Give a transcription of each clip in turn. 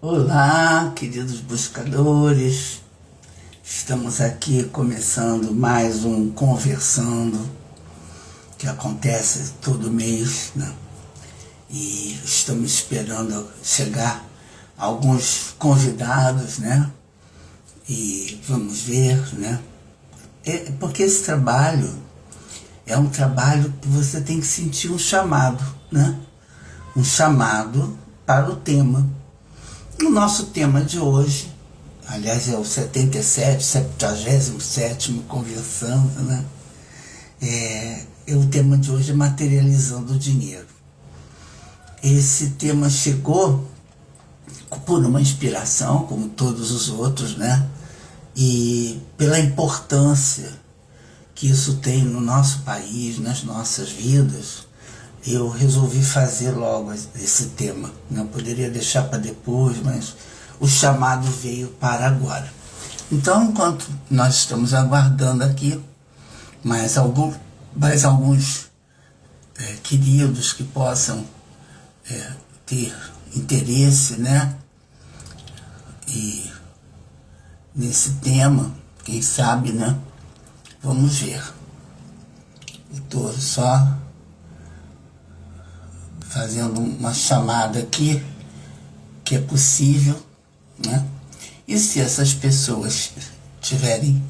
Olá, queridos buscadores, estamos aqui começando mais um Conversando, que acontece todo mês, né? E estamos esperando chegar alguns convidados, né? E vamos ver, né? Porque esse trabalho é um trabalho que você tem que sentir um chamado, né? Um chamado para o tema. O nosso tema de hoje, aliás, é o 77º Conversando, né? O tema de hoje é materializando o dinheiro. Esse tema chegou por uma inspiração, como todos os outros, né? E pela importância que isso tem no nosso país, nas nossas vidas, eu resolvi fazer logo esse tema. Não poderia deixar para depois, mas o chamado veio para agora. Então, enquanto nós estamos aguardando aqui mais alguns queridos que possam ter interesse, né? E nesse tema, quem sabe, né? Vamos ver. Estou só fazendo uma chamada aqui, que é possível, né? E se essas pessoas tiverem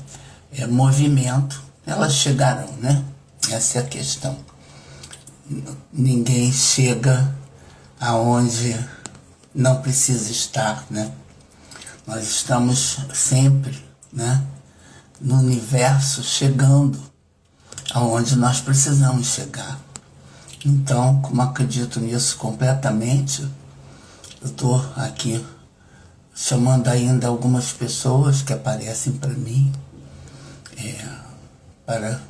movimento, elas chegarão, né? Essa é a questão. Ninguém chega aonde não precisa estar, né? Nós estamos sempre, né, no universo chegando aonde nós precisamos chegar. Então, como acredito nisso completamente, eu estou aqui chamando ainda algumas pessoas que aparecem para mim para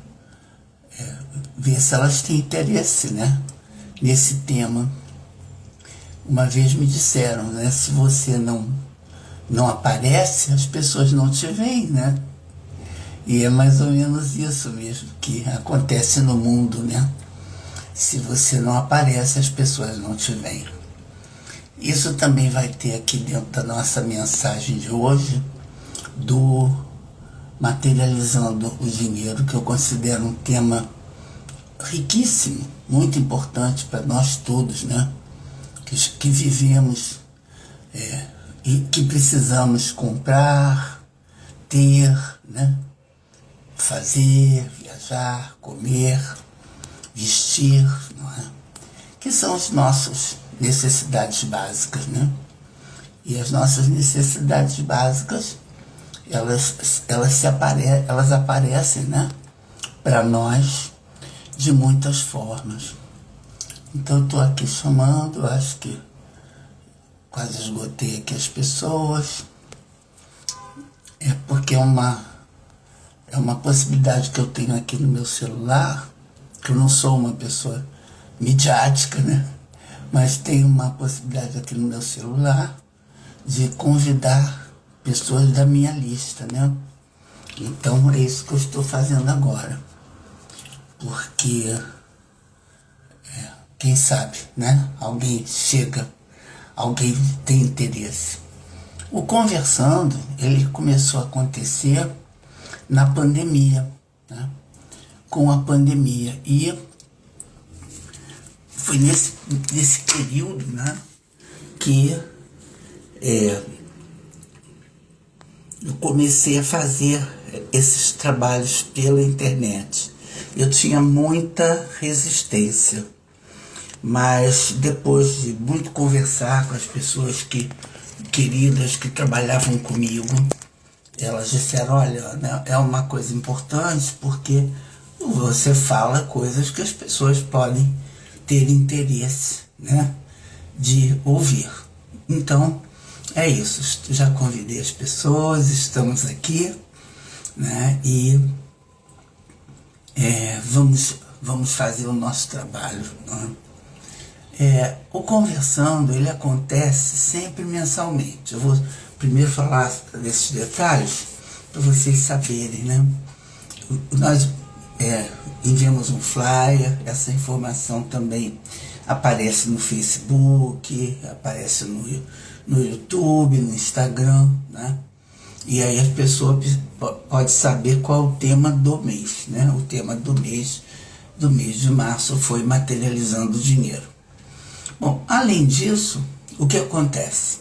ver se elas têm interesse, né, nesse tema. Uma vez me disseram, né, se você não aparece, as pessoas não te veem, né? E é mais ou menos isso mesmo que acontece no mundo, né? Se você não aparece, as pessoas não te veem. Isso também vai ter aqui dentro da nossa mensagem de hoje, do materializando o dinheiro, que eu considero um tema riquíssimo, muito importante para nós todos, né? Que vivemos e que precisamos comprar, ter, né? Fazer, viajar, comer, vestir, não é? Que são as nossas necessidades básicas, né? E as nossas necessidades básicas, elas aparecem, né, para nós de muitas formas. Então eu estou aqui chamando, acho que quase esgotei aqui as pessoas. Porque é uma possibilidade que eu tenho aqui no meu celular, que eu não sou uma pessoa midiática, né? Mas tenho uma possibilidade aqui no meu celular de convidar pessoas da minha lista, né? Então é isso que eu estou fazendo agora. Porque, quem sabe, né? Alguém chega, alguém tem interesse. O Conversando, ele começou a acontecer na pandemia, né? Com a pandemia. E foi nesse período, né, que eu comecei a fazer esses trabalhos pela internet. Eu tinha muita resistência, mas depois de muito conversar com as pessoas queridas que trabalhavam comigo, elas disseram, olha, né, é uma coisa importante porque você fala coisas que as pessoas podem ter interesse, né, de ouvir. Então, é isso. Já convidei as pessoas, estamos aqui, né, e vamos fazer o nosso trabalho, né? O Conversando, ele acontece sempre mensalmente. Eu vou primeiro falar desses detalhes para vocês saberem, né? Nós enviamos um flyer, essa informação também aparece no Facebook, aparece no YouTube, no Instagram, né? E aí a pessoa pode saber qual é o tema do mês, né? O tema do mês de março foi materializando o dinheiro. Bom, além disso, o que acontece?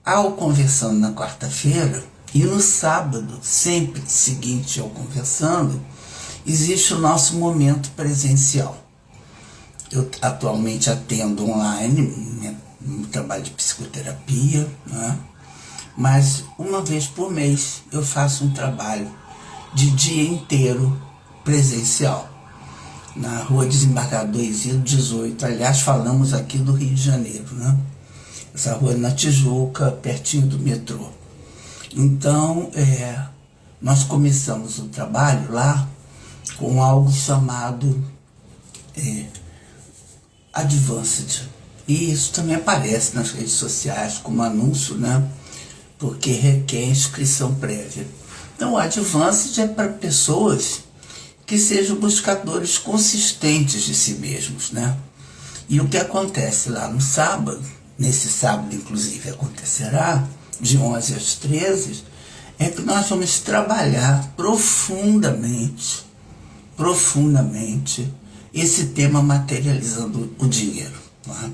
Ao Conversando na quarta-feira e no sábado, sempre seguinte ao Conversando, existe o nosso momento presencial. Eu atualmente atendo online, no trabalho de psicoterapia, né? Mas uma vez por mês eu faço um trabalho de dia inteiro presencial, na Rua Desembargador Isidro 18. Aliás, falamos aqui do Rio de Janeiro, né? Essa rua na Tijuca, pertinho do metrô. Então, nós começamos o trabalho lá com algo chamado Advanced. E isso também aparece nas redes sociais como anúncio, né? Porque requer inscrição prévia. Então, o Advanced é para pessoas que sejam buscadores consistentes de si mesmos, né? E o que acontece lá no sábado, nesse sábado inclusive acontecerá, de 11 às 13, é que nós vamos trabalhar profundamente esse tema materializando o dinheiro. Tá?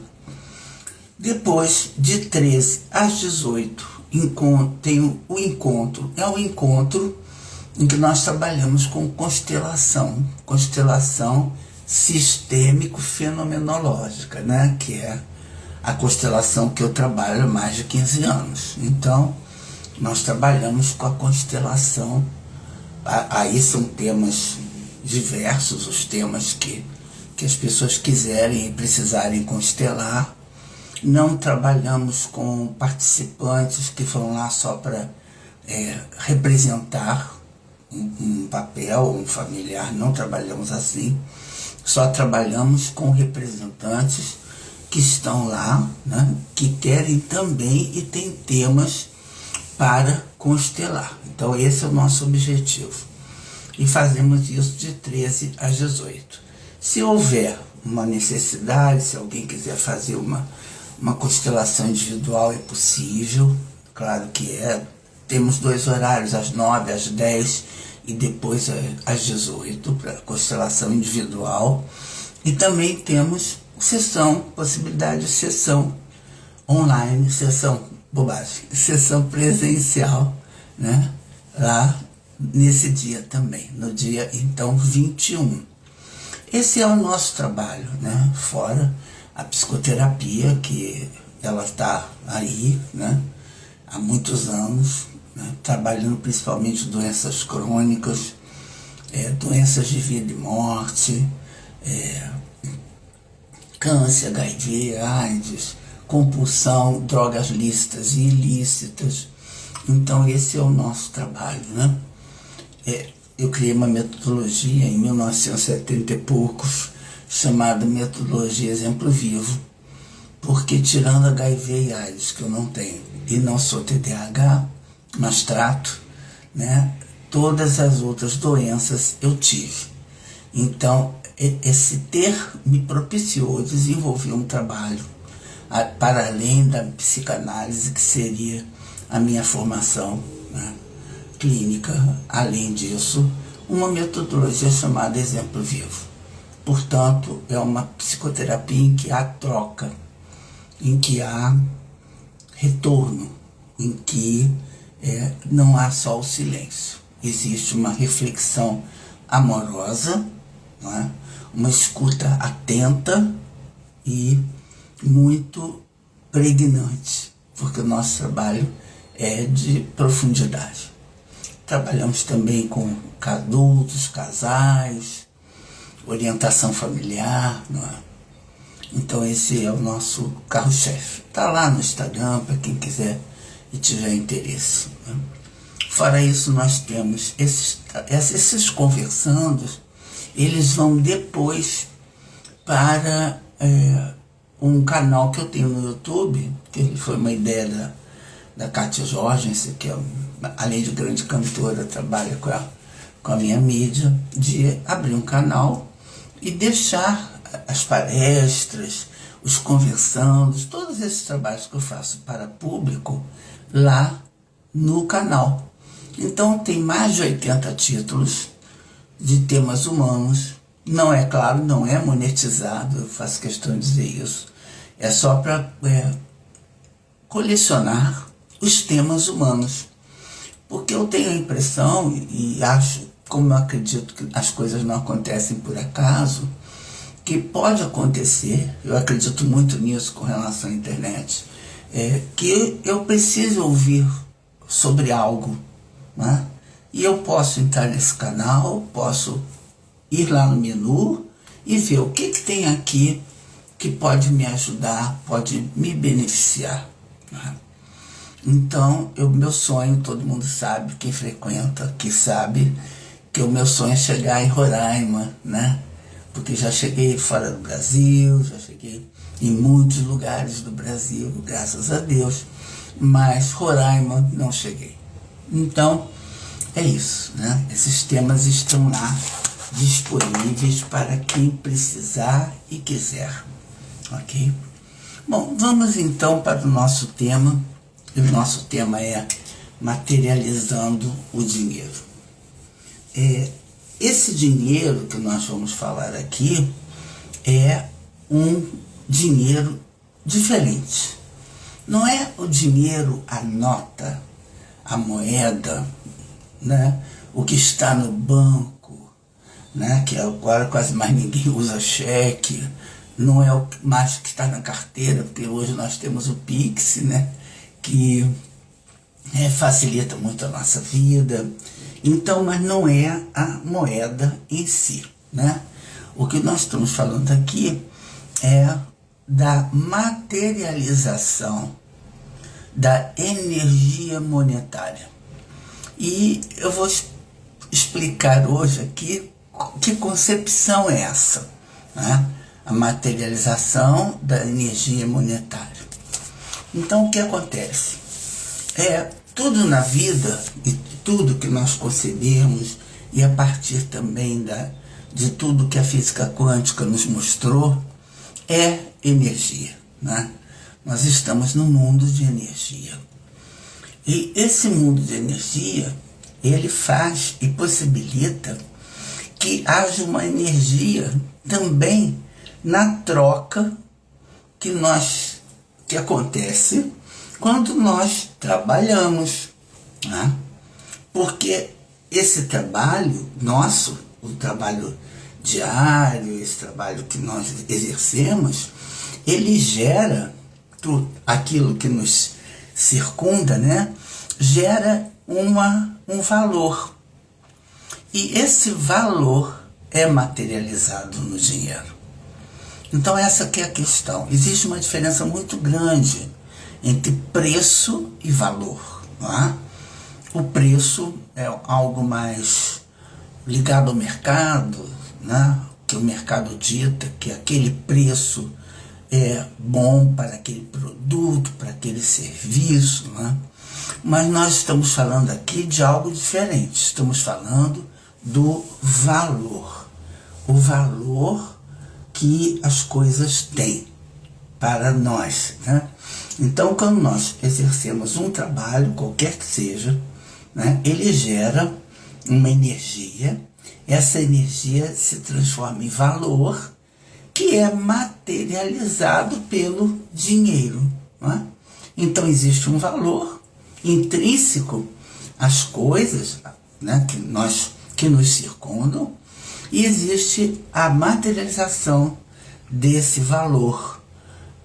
Depois, de 13 às 18, tem o encontro. É um encontro em que nós trabalhamos com constelação sistêmico-fenomenológica, né? Que é a constelação que eu trabalho há mais de 15 anos. Então, nós trabalhamos com a constelação. Aí são temas diversos, os temas que as pessoas quiserem e precisarem constelar. Não trabalhamos com participantes que vão lá só para representar um papel, um familiar. Não trabalhamos assim. Só trabalhamos com representantes que estão lá, né, que querem também e têm temas para constelar. Então esse é o nosso objetivo. E fazemos isso de 13 às 18. Se houver uma necessidade, se alguém quiser fazer uma constelação individual, é possível, claro que é. Temos 2 horários, às 9, às 10 e depois às 18, para constelação individual. E também temos possibilidade de sessão online, sessão presencial, né? Lá nesse dia também, no dia então 21. Esse é o nosso trabalho, né? Fora a psicoterapia, que ela está aí, né? Há muitos anos, né? Trabalhando principalmente doenças crônicas, doenças de vida e morte, câncer, HIV, AIDS, compulsão, drogas lícitas e ilícitas. Então esse é o nosso trabalho, né? Eu criei uma metodologia em 1970 e poucos, chamada Metodologia Exemplo Vivo, porque tirando HIV e AIDS, que eu não tenho, e não sou TDAH, mas trato, né? Todas as outras doenças eu tive. Então, esse ter me propiciou desenvolver um trabalho para além da psicanálise, que seria a minha formação, né, clínica. Além disso, uma metodologia chamada Exemplo Vivo. Portanto, é uma psicoterapia em que há troca, em que há retorno, em que não há só o silêncio. Existe uma reflexão amorosa, não é? Uma escuta atenta e muito pregnante, porque o nosso trabalho é de profundidade. Trabalhamos também com adultos, casais, orientação familiar, não é? Então esse é o nosso carro-chefe. Está lá no Instagram para quem quiser e tiver interesse, né? Fora isso, nós temos esses conversandos, eles vão depois para um canal que eu tenho no YouTube, que foi uma ideia da Kátia Jorgensen, que além de grande cantora, trabalha com a minha mídia, de abrir um canal e deixar as palestras, os conversandos, todos esses trabalhos que eu faço para público lá no canal. Então tem mais de 80 títulos de temas humanos. Não é claro, não é monetizado, eu faço questão de dizer isso. É só para colecionar os temas humanos. Porque eu tenho a impressão, e acho, como eu acredito que as coisas não acontecem por acaso, que pode acontecer, eu acredito muito nisso com relação à internet, que eu preciso ouvir sobre algo, né? E eu posso entrar nesse canal, posso ir lá no menu e ver o que tem aqui que pode me ajudar, pode me beneficiar, né? Então, meu sonho, todo mundo sabe, quem frequenta aqui sabe, que o meu sonho é chegar em Roraima, né? Porque já cheguei fora do Brasil, já cheguei em muitos lugares do Brasil, graças a Deus, mas Roraima não cheguei. Então, é isso, né? Esses temas estão lá disponíveis para quem precisar e quiser, ok? Bom, vamos então para o nosso tema. E o nosso tema é materializando o dinheiro. Esse dinheiro que nós vamos falar aqui é um dinheiro diferente. Não é o dinheiro, a nota, a moeda, né? O que está no banco, né? Que agora quase mais ninguém usa cheque. Não é o mais que está na carteira, porque hoje nós temos o Pix, né? Que facilita muito a nossa vida. Então, mas não é a moeda em si, né? O que nós estamos falando aqui é da materialização da energia monetária. E eu vou explicar hoje aqui que concepção é essa, né? A materialização da energia monetária. Então, o que acontece? Tudo na vida, e tudo que nós concebemos, e a partir também de tudo que a física quântica nos mostrou, é energia, né? Nós estamos num mundo de energia. E esse mundo de energia, ele faz e possibilita que haja uma energia também na troca que acontece quando nós trabalhamos, né? Porque esse trabalho nosso, o trabalho diário, esse trabalho que nós exercemos, ele gera aquilo que nos circunda, né? Gera um valor. E esse valor é materializado no dinheiro. Então essa que é a questão. Existe uma diferença muito grande entre preço e valor, não é? O preço é algo mais ligado ao mercado, né? Que o mercado dita que aquele preço é bom para aquele produto, para aquele serviço, né? Mas nós estamos falando aqui de algo diferente. Estamos falando do valor. O valor que as coisas têm para nós, né? Então, quando nós exercemos um trabalho, qualquer que seja, né, ele gera uma energia, essa energia se transforma em valor, que é materializado pelo dinheiro, né? Então, existe um valor intrínseco às coisas, né, que nos circundam, e existe a materialização desse valor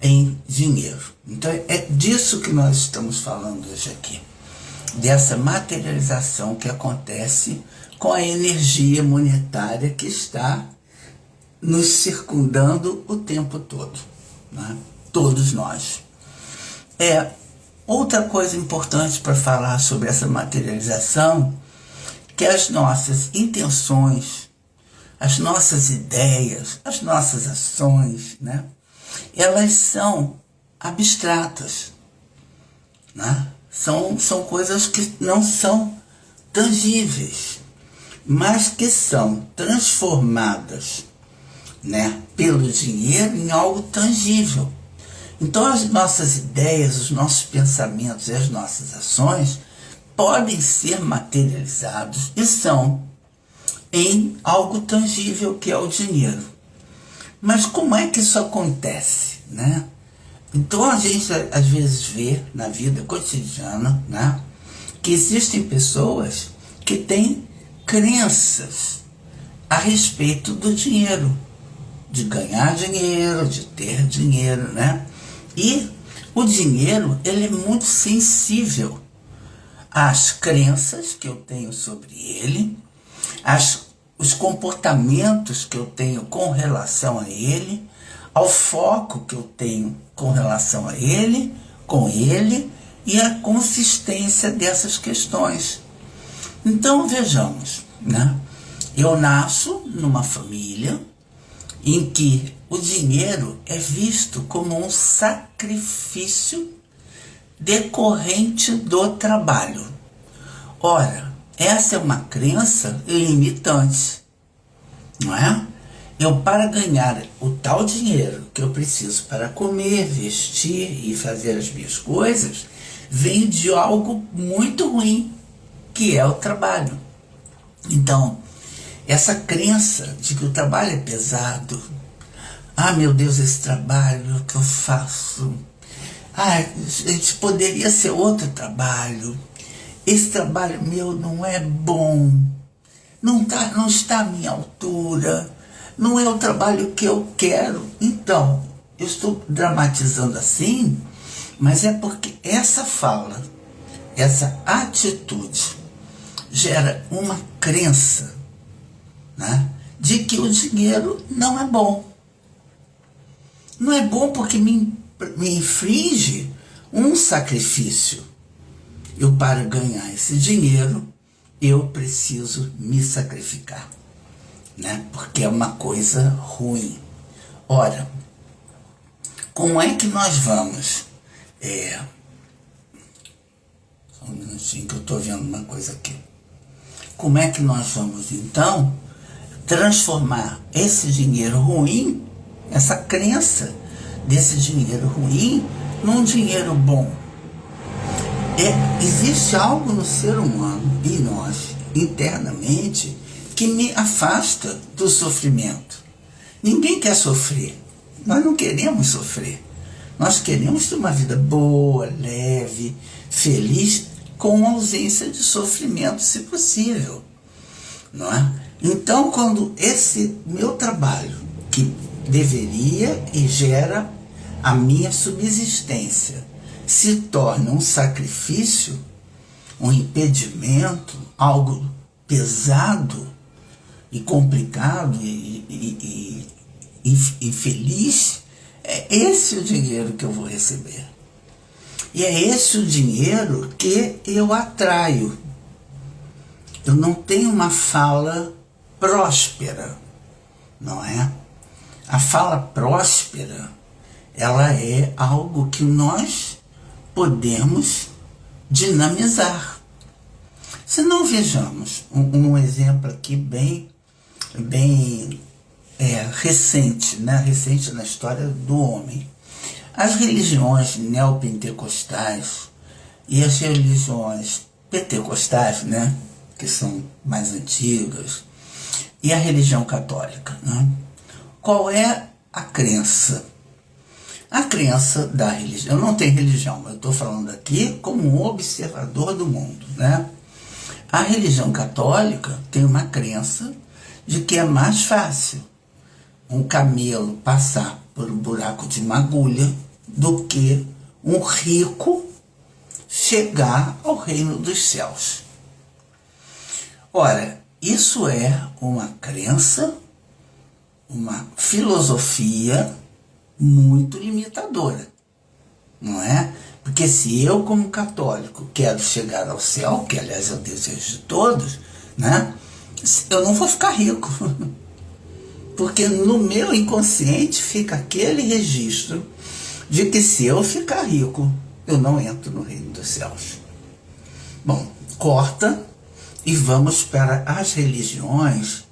em dinheiro. Então é disso que nós estamos falando hoje aqui, dessa materialização que acontece com a energia monetária que está nos circundando o tempo todo, né? Todos nós. Outra coisa importante para falar sobre essa materialização, que as nossas intenções, as nossas ideias, as nossas ações, né? Elas são abstratas, né? São coisas que não são tangíveis, mas que são transformadas né, pelo dinheiro em algo tangível. Então as nossas ideias, os nossos pensamentos e as nossas ações podem ser materializados e são em algo tangível que é o dinheiro. Mas como é que isso acontece, né? Então a gente às vezes vê na vida cotidiana, né, que existem pessoas que têm crenças a respeito do dinheiro, de ganhar dinheiro, de ter dinheiro, né? E o dinheiro, ele é muito sensível às crenças que eu tenho sobre ele, os comportamentos que eu tenho com relação a ele, ao foco que eu tenho com relação a ele, com ele, e a consistência dessas questões. Então vejamos, né? Eu nasço numa família em que o dinheiro é visto como um sacrifício decorrente do trabalho. Ora, essa é uma crença limitante, não é? Eu, para ganhar o tal dinheiro que eu preciso para comer, vestir e fazer as minhas coisas, vem de algo muito ruim, que é o trabalho. Então, essa crença de que o trabalho é pesado, meu Deus, esse trabalho que eu faço, gente, poderia ser outro trabalho, esse trabalho meu não é bom, não está à minha altura, não é o trabalho que eu quero. Então, eu estou dramatizando assim, mas é porque essa fala, essa atitude gera uma crença, né, de que o dinheiro não é bom. Não é bom porque me inflige um sacrifício. Eu, para ganhar esse dinheiro, eu preciso me sacrificar, né, porque é uma coisa ruim. Ora, como é que nós vamos... Só um minutinho que eu estou vendo uma coisa aqui. Como é que nós vamos, então, transformar esse dinheiro ruim, essa crença desse dinheiro ruim, num dinheiro bom? Existe algo no ser humano e nós, internamente, que me afasta do sofrimento. Ninguém quer sofrer. Nós não queremos sofrer. Nós queremos ter uma vida boa, leve, feliz, com ausência de sofrimento, se possível, não é? Então, quando esse meu trabalho, que deveria e gera a minha subsistência, se torna um sacrifício, um impedimento, algo pesado e complicado e infeliz, é esse o dinheiro que eu vou receber. E é esse o dinheiro que eu atraio. Eu não tenho uma fala próspera, não é? A fala próspera, ela é algo que nós podemos dinamizar. Se não, vejamos um exemplo aqui bem recente, né? Recente na história do homem. As religiões neopentecostais e as religiões pentecostais, né, que são mais antigas, e a religião católica, né? Qual é a crença? A crença da religião. Eu não tenho religião, mas eu estou falando aqui como um observador do mundo, né? A religião católica tem uma crença de que é mais fácil um camelo passar por um buraco de uma agulha do que um rico chegar ao reino dos céus. Ora, isso é uma crença, uma filosofia muito limitadora, não é? Porque se eu, como católico, quero chegar ao céu, que aliás é o desejo de todos, né, eu não vou ficar rico. Porque no meu inconsciente fica aquele registro de que se eu ficar rico, eu não entro no reino dos céus. Bom, corta e vamos para as religiões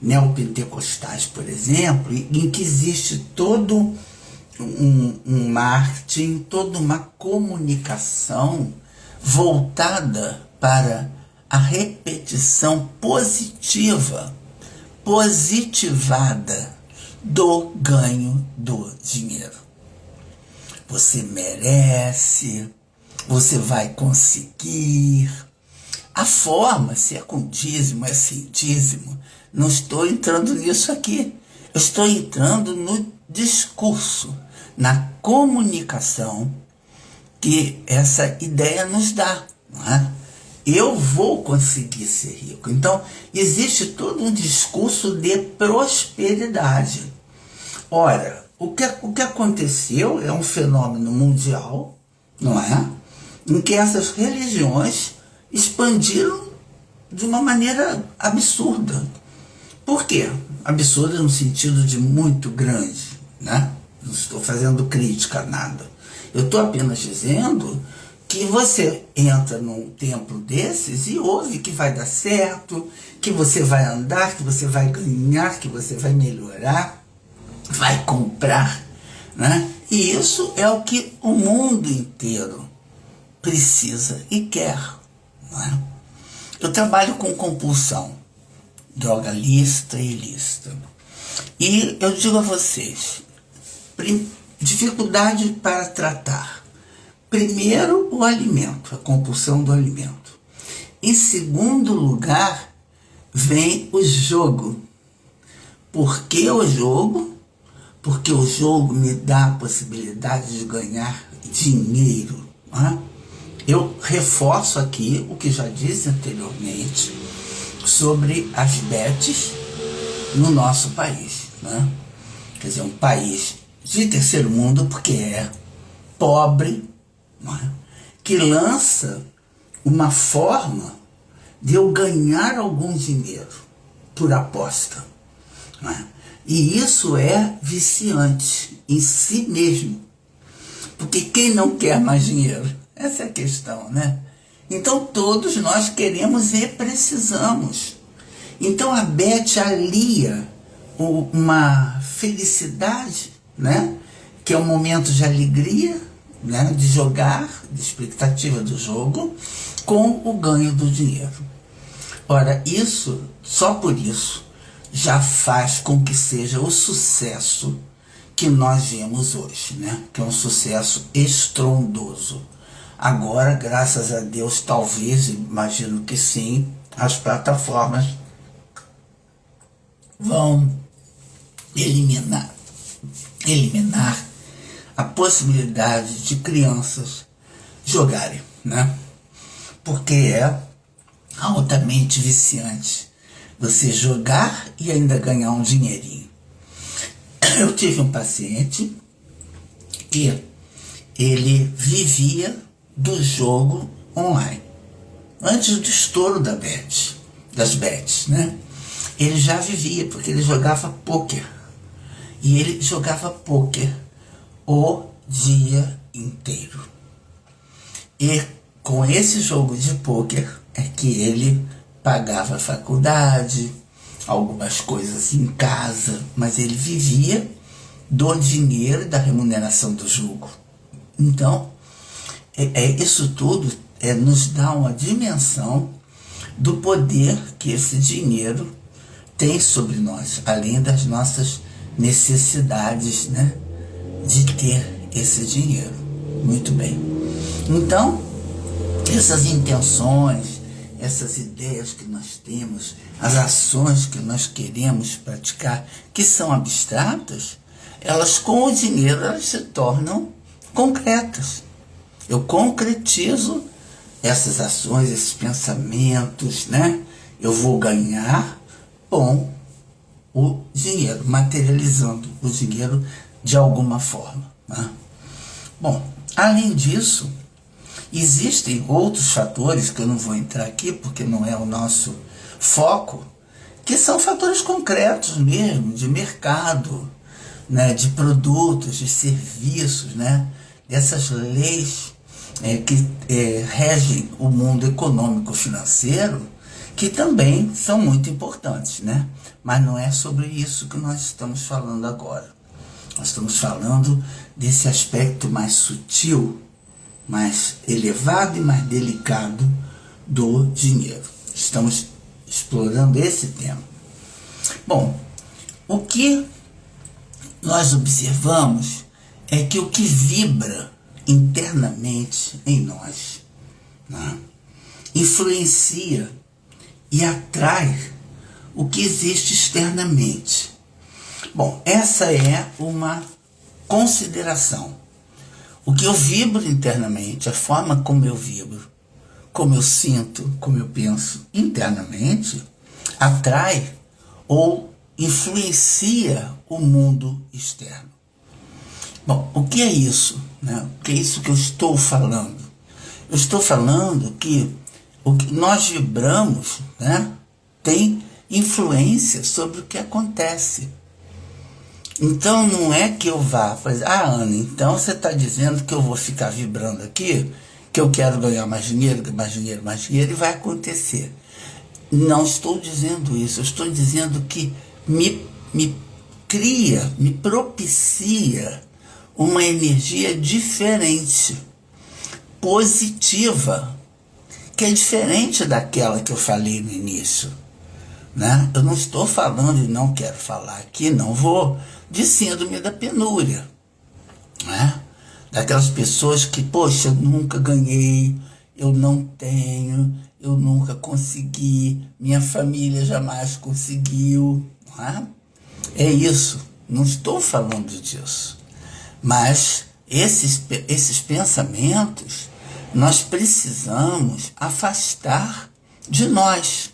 neopentecostais, por exemplo, em que existe todo um marketing, toda uma comunicação voltada para a repetição positivada do ganho do dinheiro. Você merece, você vai conseguir. A forma, se é com dízimo, é sem dízimo, não estou entrando nisso aqui. Eu estou entrando no discurso, na comunicação que essa ideia nos dá, não é? Eu vou conseguir ser rico. Então, existe todo um discurso de prosperidade. Ora, o que aconteceu é um fenômeno mundial, não é? Em que essas religiões expandiram de uma maneira absurda. Por quê? Absurda no sentido de muito grande, né? Não estou fazendo crítica a nada. Eu estou apenas dizendo que você entra num templo desses e ouve que vai dar certo, que você vai andar, que você vai ganhar, que você vai melhorar, vai comprar, né? E isso é o que o mundo inteiro precisa e quer, não é? Eu trabalho com compulsão, droga lista e ilícita. E eu digo a vocês, dificuldade para tratar. Primeiro, o alimento, a compulsão do alimento. Em segundo lugar, vem o jogo. Por que o jogo? Porque o jogo me dá a possibilidade de ganhar dinheiro. Né? Eu reforço aqui o que já disse anteriormente sobre as bets no nosso país. Né? Quer dizer, um país de terceiro mundo, porque é pobre, não é? Que lança uma forma de eu ganhar algum dinheiro por aposta. Não é? E isso é viciante em si mesmo. Porque quem não quer mais dinheiro? Essa é a questão, né? Então todos nós queremos e precisamos. Então a bet alia uma felicidade, né? Que é um momento de alegria, né? De jogar, de expectativa do jogo, com o ganho do dinheiro. Ora, isso, só por isso, já faz com que seja o sucesso que nós vemos hoje, né? Que é um sucesso estrondoso. Agora, graças a Deus, talvez, imagino que sim, as plataformas vão eliminar a possibilidade de crianças jogarem, né? Porque é altamente viciante você jogar e ainda ganhar um dinheirinho. Eu tive um paciente que ele vivia do jogo online. Antes do estouro das bets, né? Ele já vivia, porque ele jogava pôquer. E ele jogava pôquer o dia inteiro. E com esse jogo de pôquer é que ele pagava a faculdade, algumas coisas em casa, mas ele vivia do dinheiro e da remuneração do jogo. Então, isso tudo nos dá uma dimensão do poder que esse dinheiro tem sobre nós, além das nossas necessidades, né, de ter esse dinheiro. Muito bem. Então, essas intenções, essas ideias que nós temos, as ações que nós queremos praticar, que são abstratas, elas com o dinheiro elas se tornam concretas. Eu concretizo essas ações, esses pensamentos, né? Eu vou ganhar com o dinheiro, materializando o dinheiro de alguma forma, né? Bom, além disso, existem outros fatores que eu não vou entrar aqui porque não é o nosso foco, que são fatores concretos mesmo, de mercado, né, de produtos, de serviços, né, dessas leis que regem o mundo econômico-financeiro que também são muito importantes, né? Mas não é sobre isso que nós estamos falando agora. Nós estamos falando desse aspecto mais sutil, mais elevado e mais delicado do dinheiro. Estamos explorando esse tema. Bom, o que nós observamos é que o que vibra internamente em nós, né, influencia e atrai o que existe externamente. Bom, essa é uma consideração. O que eu vibro internamente, a forma como eu vibro, como eu sinto, como eu penso internamente, atrai ou influencia o mundo externo. Bom, o que é isso, né? O que é isso que eu estou falando? Eu estou falando que o que nós vibramos, né, tem influência sobre o que acontece. Então não é que eu vá fazer, Ana, então você está dizendo que eu vou ficar vibrando aqui, que eu quero ganhar mais dinheiro, mais dinheiro, mais dinheiro, e vai acontecer. Não estou dizendo isso, eu estou dizendo que me cria, me propicia uma energia diferente, positiva, que é diferente daquela que eu falei no início, né? Eu não estou falando e não quero falar aqui, não vou, de síndrome da penúria, né? Daquelas pessoas que, poxa, eu nunca ganhei, eu não tenho, eu nunca consegui, minha família jamais conseguiu, não é? É isso, não estou falando disso. Mas esses pensamentos nós precisamos afastar de nós,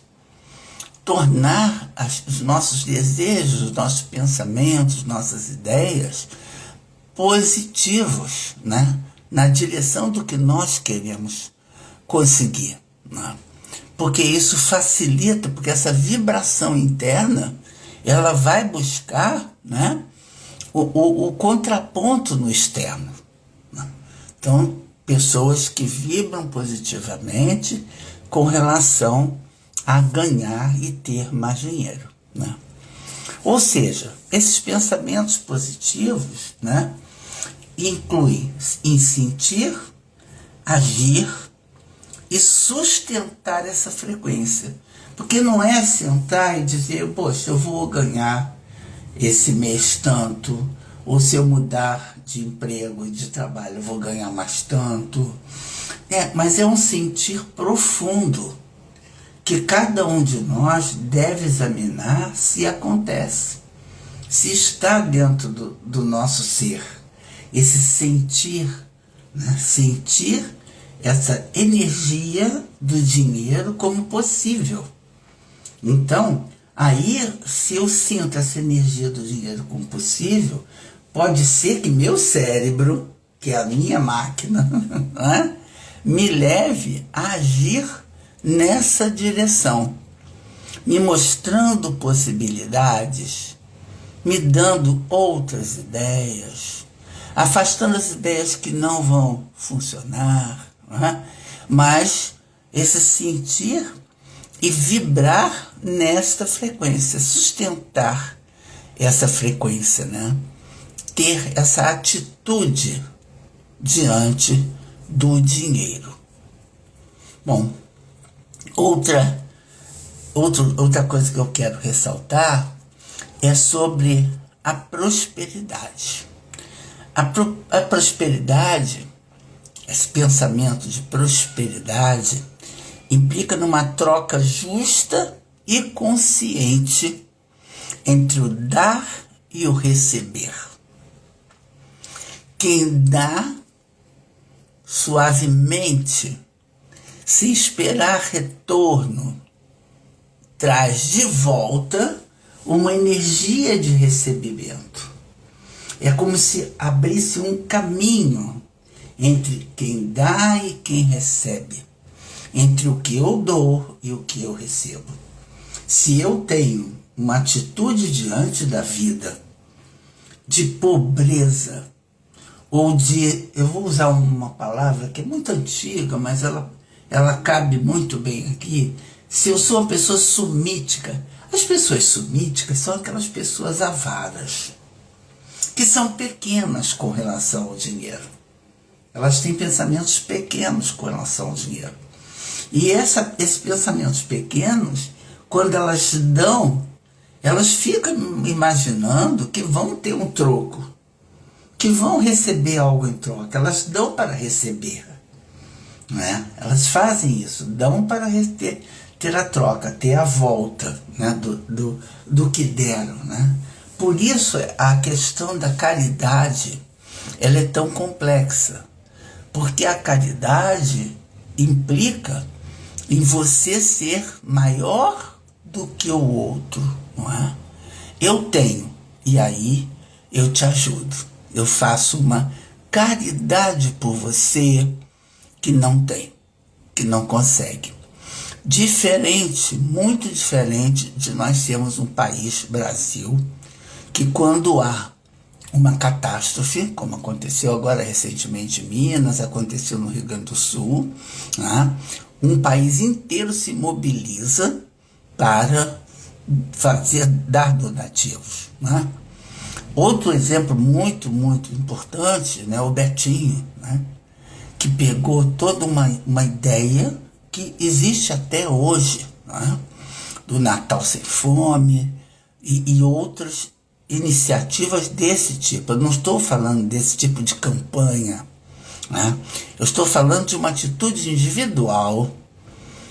tornar os nossos desejos, os nossos pensamentos, nossas ideias positivos, né? Na direção do que nós queremos conseguir, né? Porque isso facilita, porque essa vibração interna ela vai buscar, né, o contraponto no externo, né? Então, pessoas que vibram positivamente com relação a ganhar e ter mais dinheiro, né? Ou seja, esses pensamentos positivos, né, incluem em sentir, agir e sustentar essa frequência. Porque não é sentar e dizer, poxa, eu vou ganhar esse mês tanto, ou se eu mudar de emprego e de trabalho, eu vou ganhar mais tanto. Mas é um sentir profundo, que cada um de nós deve examinar se acontece, se está dentro do nosso ser, esse sentir, né? Sentir essa energia do dinheiro como possível. Então, aí, se eu sinto essa energia do dinheiro como possível, pode ser que meu cérebro, que é a minha máquina, né, me leve a agir nessa direção, me mostrando possibilidades, me dando outras ideias, afastando as ideias que não vão funcionar, né? Mas esse sentir e vibrar nesta frequência, sustentar essa frequência, né? Ter essa atitude diante do dinheiro. Bom, outra coisa que eu quero ressaltar é sobre a prosperidade. A prosperidade, esse pensamento de prosperidade, implica numa troca justa e consciente entre o dar e o receber. Quem dá suavemente, sem esperar retorno, traz de volta uma energia de recebimento. É como se abrisse um caminho entre quem dá e quem recebe, entre o que eu dou e o que eu recebo. Se eu tenho uma atitude diante da vida de pobreza, ou de, eu vou usar uma palavra que é muito antiga, mas ela cabe muito bem aqui, se eu sou uma pessoa sumítica. As pessoas sumíticas são aquelas pessoas avaras, que são pequenas com relação ao dinheiro. Elas têm pensamentos pequenos com relação ao dinheiro. E esses pensamentos pequenos, quando elas dão, elas ficam imaginando que vão ter um troco, que vão receber algo em troca. Elas dão para receber, né? Elas fazem isso, dão para ter a troca, ter a volta, né? do que deram, né? Por isso a questão da caridade, ela é tão complexa, porque a caridade implica em você ser maior do que o outro, não é? Eu tenho, e aí eu te ajudo. Eu faço uma caridade por você que não tem, que não consegue. Diferente, muito diferente de nós sermos um país, Brasil, que quando há uma catástrofe, como aconteceu agora recentemente em Minas, aconteceu no Rio Grande do Sul, né? Um país inteiro se mobiliza para dar donativos, né? Outro exemplo muito, muito importante, né, o Betinho, né, que pegou toda uma ideia que existe até hoje, né, do Natal Sem Fome e outras iniciativas desse tipo. Eu não estou falando desse tipo de campanha, né? Eu estou falando de uma atitude individual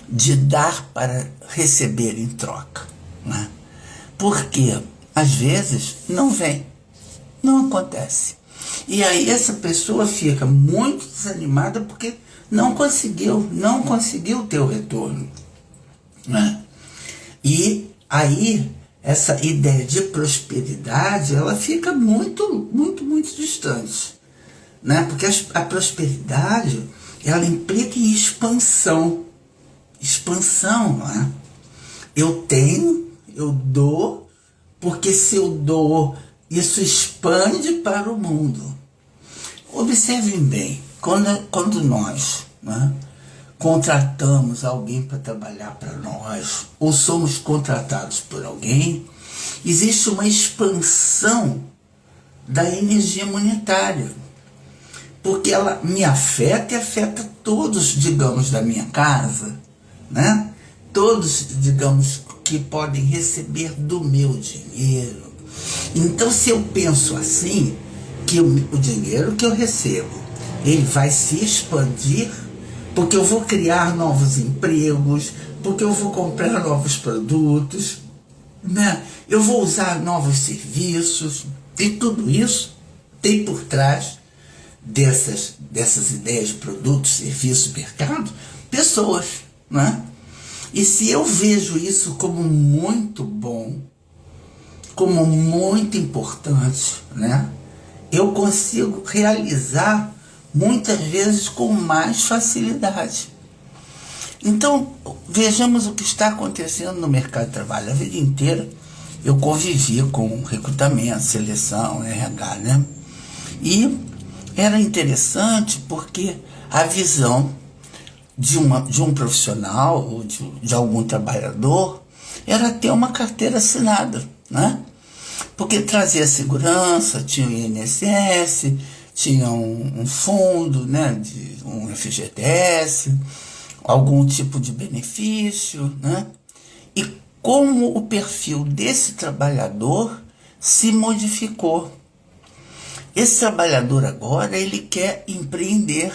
de dar para receber em troca, né? Porque às vezes não vem, não acontece. E aí essa pessoa fica muito desanimada porque não conseguiu ter o retorno, né? E aí essa ideia de prosperidade, ela fica muito, muito, muito distante, né? Porque a prosperidade, ela implica em expansão, né? Eu tenho, eu dou, porque se eu dou, isso expande para o mundo. Observem bem, quando nós, né, contratamos alguém para trabalhar para nós, ou somos contratados por alguém, existe uma expansão da energia monetária, porque ela me afeta e afeta todos, digamos, da minha casa, né? Todos, digamos, que podem receber do meu dinheiro. Então, se eu penso assim, que o dinheiro que eu recebo, ele vai se expandir, porque eu vou criar novos empregos, porque eu vou comprar novos produtos, né? Eu vou usar novos serviços, e tudo isso tem por trás dessas ideias de produtos, serviços, mercado, pessoas, né? E se eu vejo isso como muito bom, como muito importante, né, eu consigo realizar muitas vezes com mais facilidade. Então, vejamos o que está acontecendo no mercado de trabalho. A vida inteira eu convivi com recrutamento, seleção, RH, né? E era interessante porque a visão de um profissional ou de algum trabalhador era ter uma carteira assinada, né? Porque trazia segurança, tinha o INSS, tinha um fundo, né, de um FGTS, algum tipo de benefício, né? E como o perfil desse trabalhador se modificou. Esse trabalhador agora, ele quer empreender,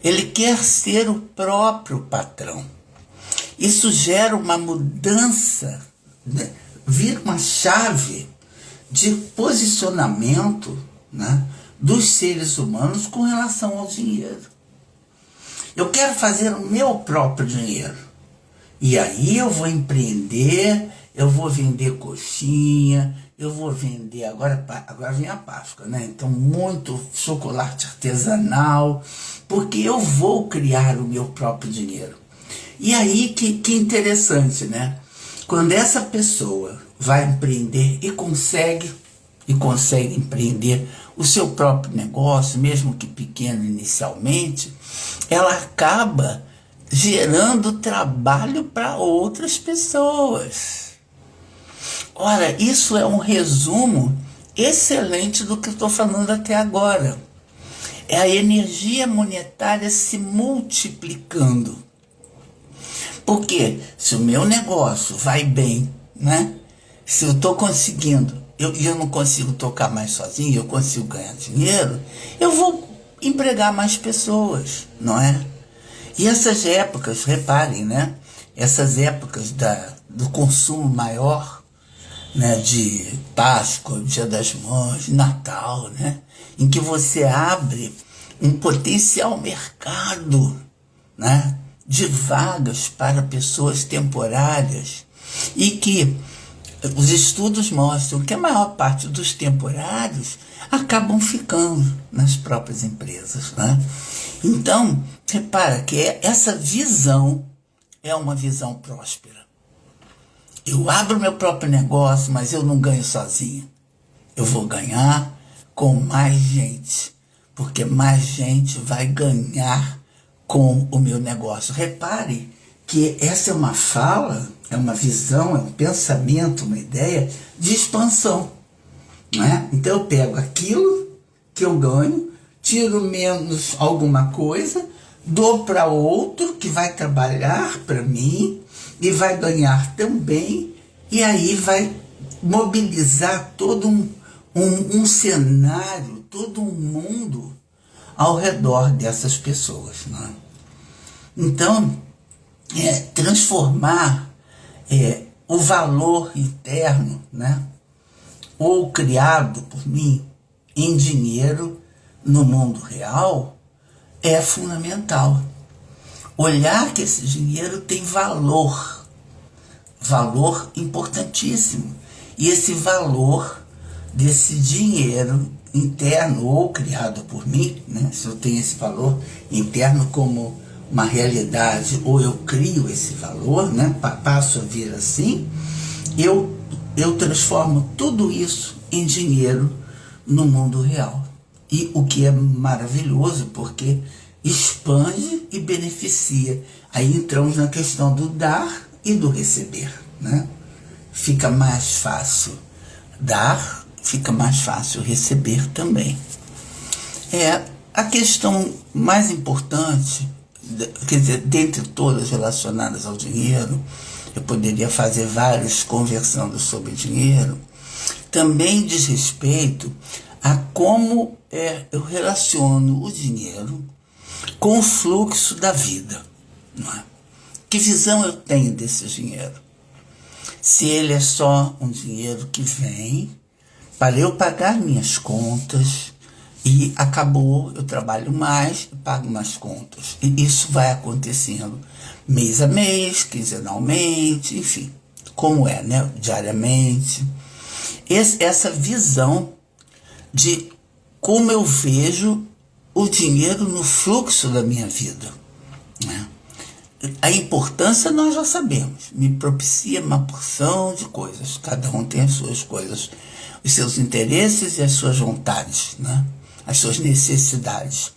ele quer ser o próprio patrão. Isso gera uma mudança, né? Vira uma chave de posicionamento, né, dos seres humanos com relação ao dinheiro. Eu quero fazer o meu próprio dinheiro. E aí eu vou empreender, eu vou vender coxinha, eu vou vender, agora vem a Páscoa, né? Então muito chocolate artesanal, porque eu vou criar o meu próprio dinheiro. E aí que interessante, né? Quando essa pessoa vai empreender e consegue empreender o seu próprio negócio, mesmo que pequeno inicialmente, ela acaba gerando trabalho para outras pessoas. Ora, isso é um resumo excelente do que eu estou falando até agora. É a energia monetária se multiplicando. Porque se o meu negócio vai bem, né? Se eu estou conseguindo, eu não consigo tocar mais sozinho, eu consigo ganhar dinheiro, eu vou empregar mais pessoas, não é? E essas épocas, reparem, né? Essas épocas do consumo maior, né? De Páscoa, Dia das Mães, Natal, né? Em que você abre um potencial mercado, né? De vagas para pessoas temporárias, e que os estudos mostram que a maior parte dos temporários acabam ficando nas próprias empresas, né? Então, repara que essa visão é uma visão próspera. Eu abro meu próprio negócio, mas eu não ganho sozinho. Eu vou ganhar com mais gente, porque mais gente vai ganhar com o meu negócio. Repare que essa é uma fala, é uma visão, é um pensamento, uma ideia de expansão, né? Então eu pego aquilo que eu ganho, tiro menos alguma coisa, dou para outro que vai trabalhar para mim e vai ganhar também, e aí vai mobilizar todo um cenário, todo um mundo ao redor dessas pessoas, né? Então, transformar o valor interno, né, ou criado por mim, em dinheiro no mundo real é fundamental. Olhar que esse dinheiro tem valor importantíssimo. E esse valor desse dinheiro interno ou criado por mim, né, se eu tenho esse valor interno como uma realidade, ou eu crio esse valor, né, passo a vir assim, eu transformo tudo isso em dinheiro no mundo real. E o que é maravilhoso, porque expande e beneficia. Aí entramos na questão do dar e do receber, né? Fica mais fácil dar, fica mais fácil receber também. A questão mais importante, quer dizer, dentre todas relacionadas ao dinheiro, eu poderia fazer vários conversando sobre dinheiro, também diz respeito a como eu relaciono o dinheiro com o fluxo da vida, não é? Que visão eu tenho desse dinheiro? Se ele é só um dinheiro que vem para eu pagar minhas contas e acabou, eu trabalho mais e pago mais contas. E isso vai acontecendo mês a mês, quinzenalmente, enfim, como né? Diariamente. Essa visão de como eu vejo o dinheiro no fluxo da minha vida, né? A importância nós já sabemos, me propicia uma porção de coisas, cada um tem as suas coisas, os seus interesses e as suas vontades, né? As suas necessidades.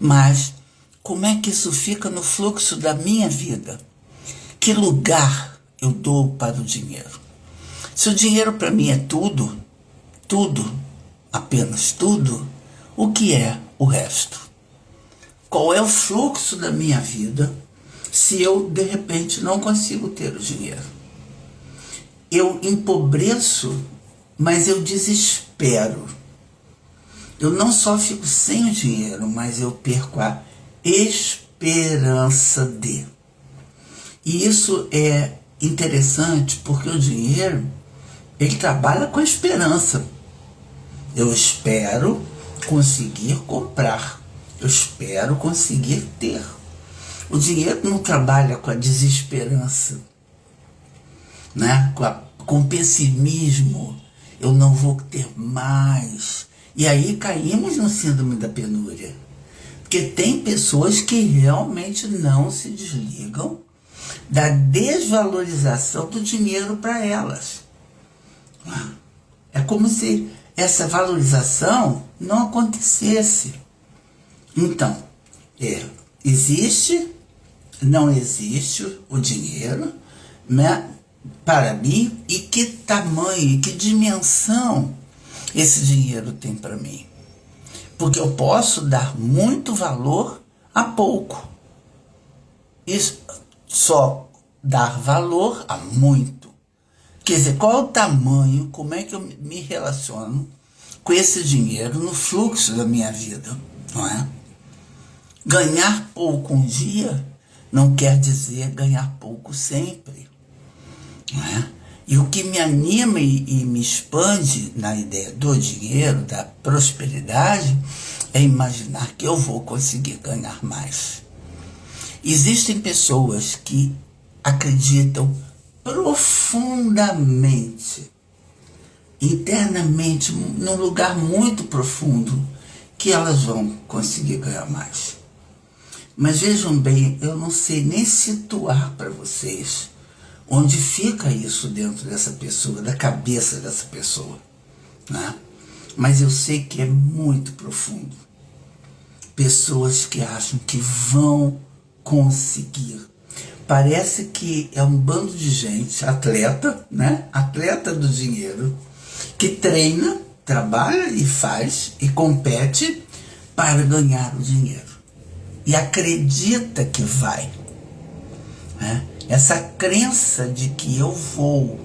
Mas como é que isso fica no fluxo da minha vida? Que lugar eu dou para o dinheiro? Se o dinheiro para mim é tudo, apenas tudo, o que é o resto? Qual é o fluxo da minha vida se eu, de repente, não consigo ter o dinheiro? Eu empobreço, mas eu desespero. Eu não só fico sem o dinheiro, mas eu perco a esperança de. E isso é interessante porque o dinheiro, ele trabalha com a esperança. Eu espero conseguir comprar. Eu espero conseguir ter. O dinheiro não trabalha com a desesperança, né? Com o pessimismo. Eu não vou ter mais. E aí caímos no síndrome da penúria. Porque tem pessoas que realmente não se desligam da desvalorização do dinheiro para elas. É como se essa valorização não acontecesse. Então, existe não existe o dinheiro, né, para mim, e que tamanho, e que dimensão esse dinheiro tem para mim. Porque eu posso dar muito valor a pouco. Isso só dar valor a muito. Quer dizer, qual é o tamanho, como é que eu me relaciono com esse dinheiro no fluxo da minha vida, não é? Ganhar pouco um dia não quer dizer ganhar pouco sempre, não é? E o que me anima e me expande na ideia do dinheiro, da prosperidade, é imaginar que eu vou conseguir ganhar mais. Existem pessoas que acreditam profundamente, internamente, num lugar muito profundo, que elas vão conseguir ganhar mais. Mas vejam bem, eu não sei nem situar para vocês onde fica isso dentro dessa pessoa, da cabeça dessa pessoa, né? Mas eu sei que é muito profundo. Pessoas que acham que vão conseguir. Parece que é um bando de gente, atleta, né? Atleta do dinheiro, que treina, trabalha e faz e compete para ganhar o dinheiro. E acredita que vai, né? Essa crença de que eu vou,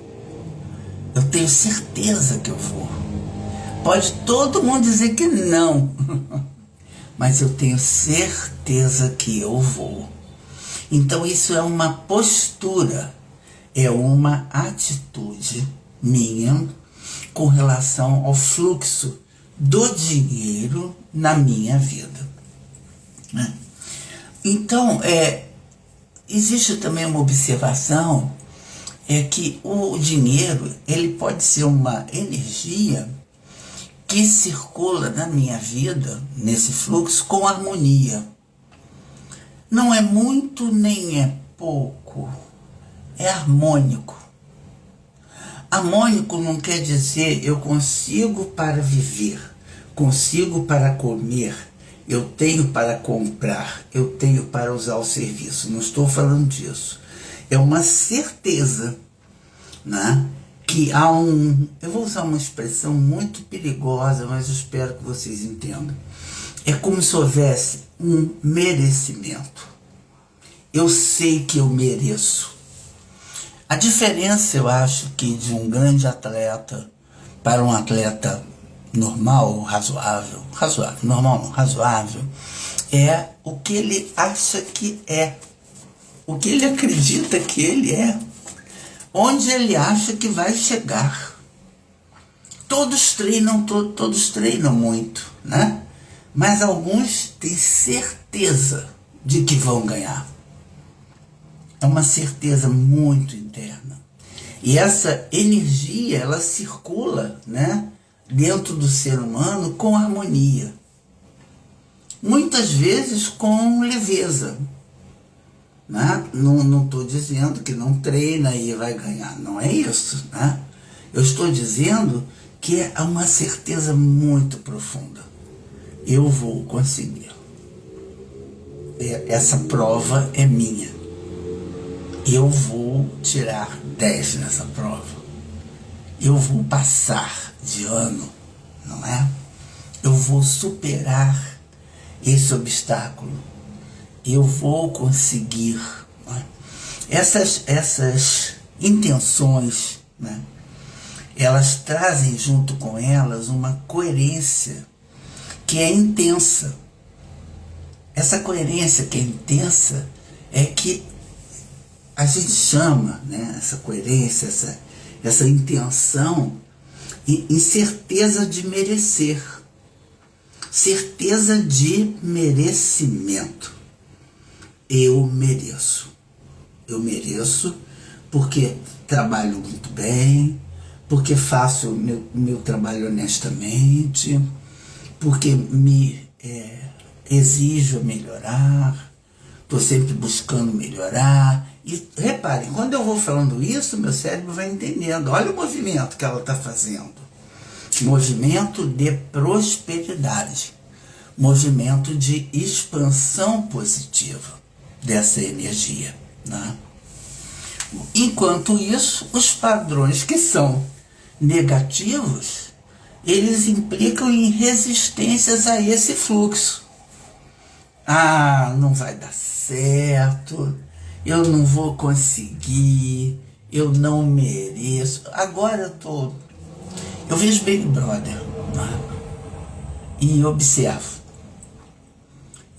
eu tenho certeza que eu vou. Pode todo mundo dizer que não, mas eu tenho certeza que eu vou. Então isso é uma postura, é uma atitude minha com relação ao fluxo do dinheiro na minha vida, né? Então, existe também uma observação, que o dinheiro, ele pode ser uma energia que circula na minha vida, nesse fluxo, com harmonia. Não é muito nem é pouco, é harmônico. Harmônico não quer dizer eu consigo para viver, consigo para comer, eu tenho para comprar, eu tenho para usar o serviço. Não estou falando disso. É uma certeza, né, que há eu vou usar uma expressão muito perigosa, mas eu espero que vocês entendam. É como se houvesse um merecimento. Eu sei que eu mereço. A diferença, eu acho, que de um grande atleta para um atleta normal, razoável, normal não, razoável, é o que ele acha que é, o que ele acredita que ele é, onde ele acha que vai chegar. Todos treinam muito, né? Mas alguns têm certeza de que vão ganhar. É uma certeza muito interna. E essa energia, ela circula, né, dentro do ser humano com harmonia. Muitas vezes com leveza, né? Não estou dizendo que não treina e vai ganhar, não é isso, né? Eu estou dizendo que é uma certeza muito profunda. Eu vou conseguir. Essa prova é minha. Eu vou tirar 10 nessa prova. Eu vou passar de ano, não é? Eu vou superar esse obstáculo. Eu vou conseguir, não é? Essas intenções, né, elas trazem junto com elas uma coerência que é intensa. Essa coerência que é intensa é que a gente chama, né, essa coerência, essa intenção, em certeza de merecer, certeza de merecimento. Eu mereço porque trabalho muito bem, porque faço o meu trabalho honestamente, porque me exijo melhorar, estou sempre buscando melhorar. E reparem, quando eu vou falando isso, meu cérebro vai entendendo. Olha o movimento que ela está fazendo. Movimento de prosperidade. Movimento de expansão positiva. dessa energia, né? Enquanto isso, os padrões que são negativos, eles implicam em resistências a esse fluxo. Ah, não vai dar certo, eu não vou conseguir, eu não mereço. Agora eu vejo Big Brother, né? E observo.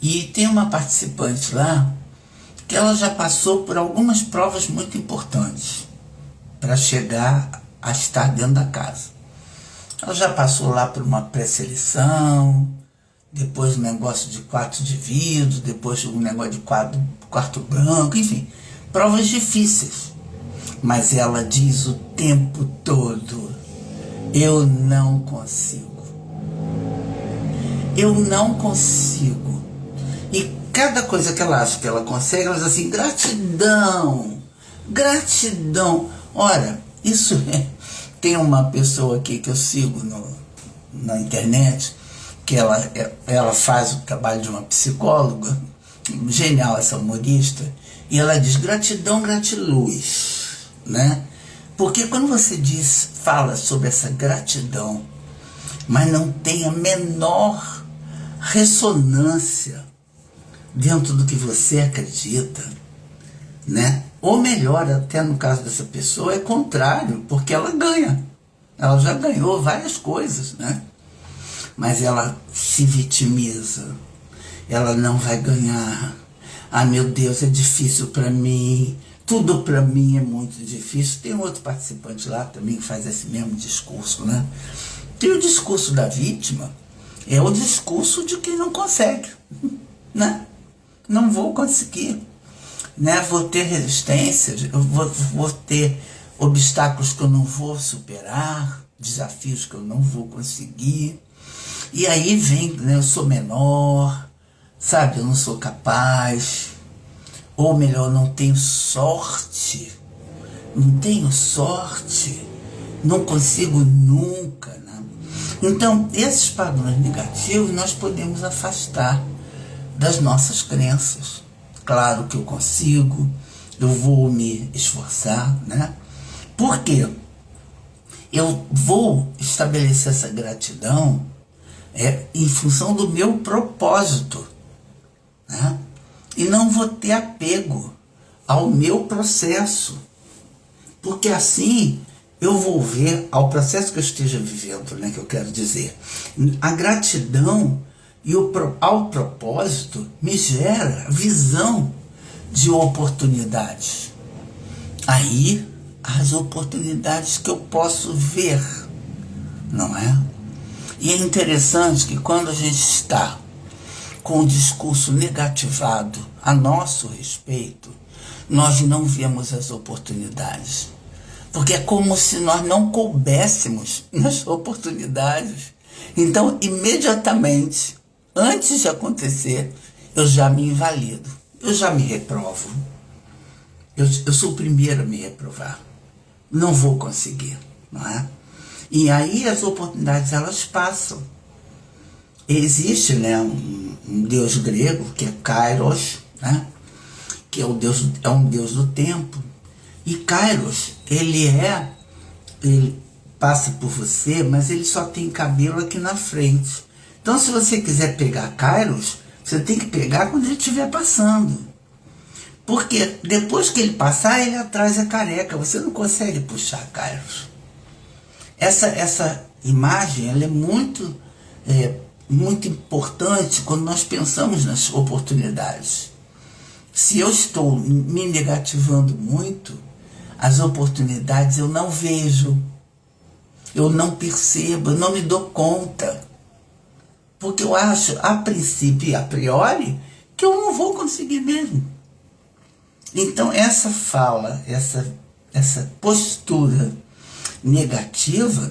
E tem uma participante lá que ela já passou por algumas provas muito importantes para chegar a estar dentro da casa. Ela já passou lá por uma pré-seleção, depois um negócio de quarto de vidro, depois um negócio de quarto branco, enfim, provas difíceis. Mas ela diz o tempo todo: eu não consigo. Eu não consigo. E cada coisa que ela acha que ela consegue, ela diz assim: gratidão, gratidão. Ora, isso é... Tem uma pessoa aqui que eu sigo na internet, que ela faz o trabalho de uma psicóloga, genial essa humorista, e ela diz: gratidão, gratiluz, né? Porque quando você fala sobre essa gratidão, mas não tem a menor ressonância dentro do que você acredita, né? Ou melhor, até no caso dessa pessoa, é contrário, porque ela ganha. Ela já ganhou várias coisas, né? Mas ela se vitimiza. Ela não vai ganhar. Ah, meu Deus, é difícil para mim. Tudo para mim é muito difícil. Tem outro participante lá também que faz esse mesmo discurso, né? Tem o discurso da vítima, é o discurso de quem não consegue, né? Não vou conseguir, né? Vou ter resistência, vou ter obstáculos que eu não vou superar, desafios que eu não vou conseguir. E aí vem, né? Eu sou menor, sabe? Eu não sou capaz, ou melhor, não tenho sorte, não consigo nunca, né? Então, esses padrões negativos nós podemos afastar das nossas crenças. Claro que eu consigo, eu vou me esforçar, né? Por quê? Eu vou estabelecer essa gratidão em função do meu propósito, né? E não vou ter apego ao meu processo, porque assim eu vou ver ao processo que eu esteja vivendo, né, que eu quero dizer. A gratidão e ao propósito me gera visão de oportunidades. Aí, as oportunidades que eu posso ver, não é? E é interessante que quando a gente está com o discurso negativado a nosso respeito, nós não vemos as oportunidades. Porque é como se nós não coubéssemos nas oportunidades. Então, imediatamente, antes de acontecer, eu já me invalido, eu já me reprovo. Eu sou o primeiro a me reprovar. Não vou conseguir, não é? E aí as oportunidades, elas passam. Existe, né, um deus grego, que é Kairos, né, que é um deus do tempo. E Kairos, ele passa por você, mas ele só tem cabelo aqui na frente. Então, se você quiser pegar Kairos, você tem que pegar quando ele estiver passando. Porque depois que ele passar, ele atrás é careca. Você não consegue puxar Kairos. Essa imagem, ela é muito importante quando nós pensamos nas oportunidades. Se eu estou me negativando muito, as oportunidades eu não vejo, eu não percebo, eu não me dou conta. Porque eu acho, a princípio e a priori, que eu não vou conseguir mesmo. Então, essa fala, essa postura negativa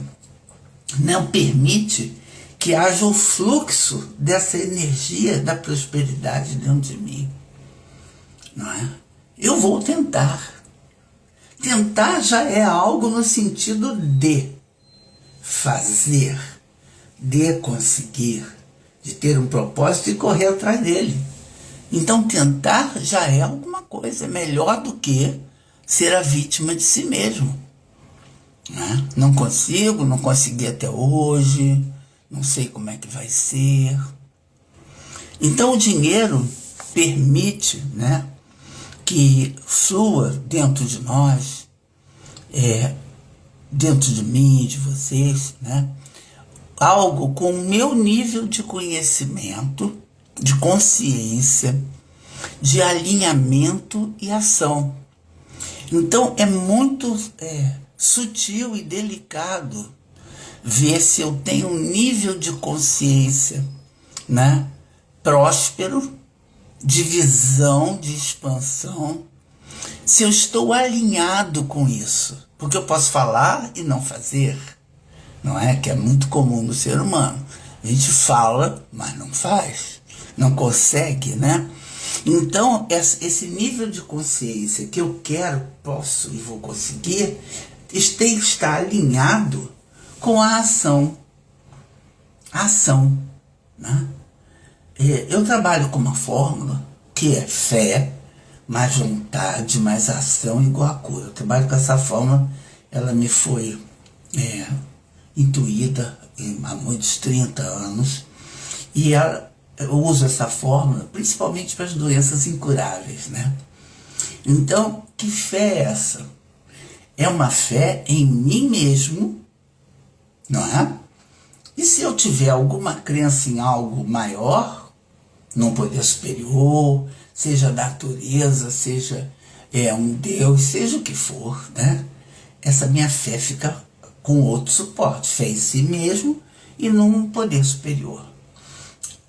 não permite que haja o fluxo dessa energia da prosperidade dentro de mim. Não é? Eu vou tentar. Tentar já é algo no sentido de fazer, de conseguir, de ter um propósito e correr atrás dele. Então tentar já é alguma coisa, é melhor do que ser a vítima de si mesmo. Né? Não consigo, não consegui até hoje, não sei como é que vai ser. Então o dinheiro permite, né, que flua dentro de nós, dentro de mim, de vocês, né, algo com o meu nível de conhecimento, de consciência, de alinhamento e ação. Então é muito sutil e delicado ver se eu tenho um nível de consciência, né, próspero, de visão, de expansão, se eu estou alinhado com isso. Porque eu posso falar e não fazer, não é? Que é muito comum no ser humano. A gente fala, mas não faz, não consegue, né? Então, esse nível de consciência que eu quero, posso e vou conseguir, está alinhado com a ação. A ação, né? Eu trabalho com uma fórmula que é fé, mais vontade, mais ação igual a cura. Eu trabalho com essa fórmula, ela me foi intuída há muitos 30 anos, e eu uso essa fórmula principalmente para as doenças incuráveis, né? Então, que fé é essa? É uma fé em mim mesmo, não é? E se eu tiver alguma crença em algo maior, num poder superior, seja natureza, seja um Deus, seja o que for, né? Essa minha fé fica com outro suporte, fé em si mesmo e num poder superior.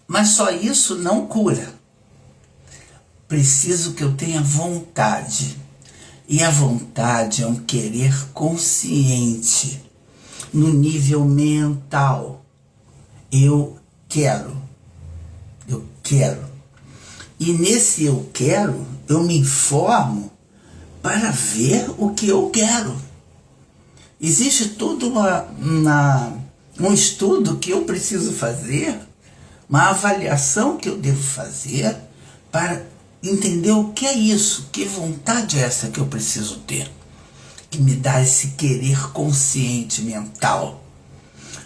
Mas só isso não cura. Preciso que eu tenha vontade. E a vontade é um querer consciente, no nível mental. Eu quero. E nesse eu quero, eu me informo para ver o que eu quero. Existe todo um estudo que eu preciso fazer, uma avaliação que eu devo fazer para entender o que é isso, que vontade é essa que eu preciso ter, que me dá esse querer consciente mental.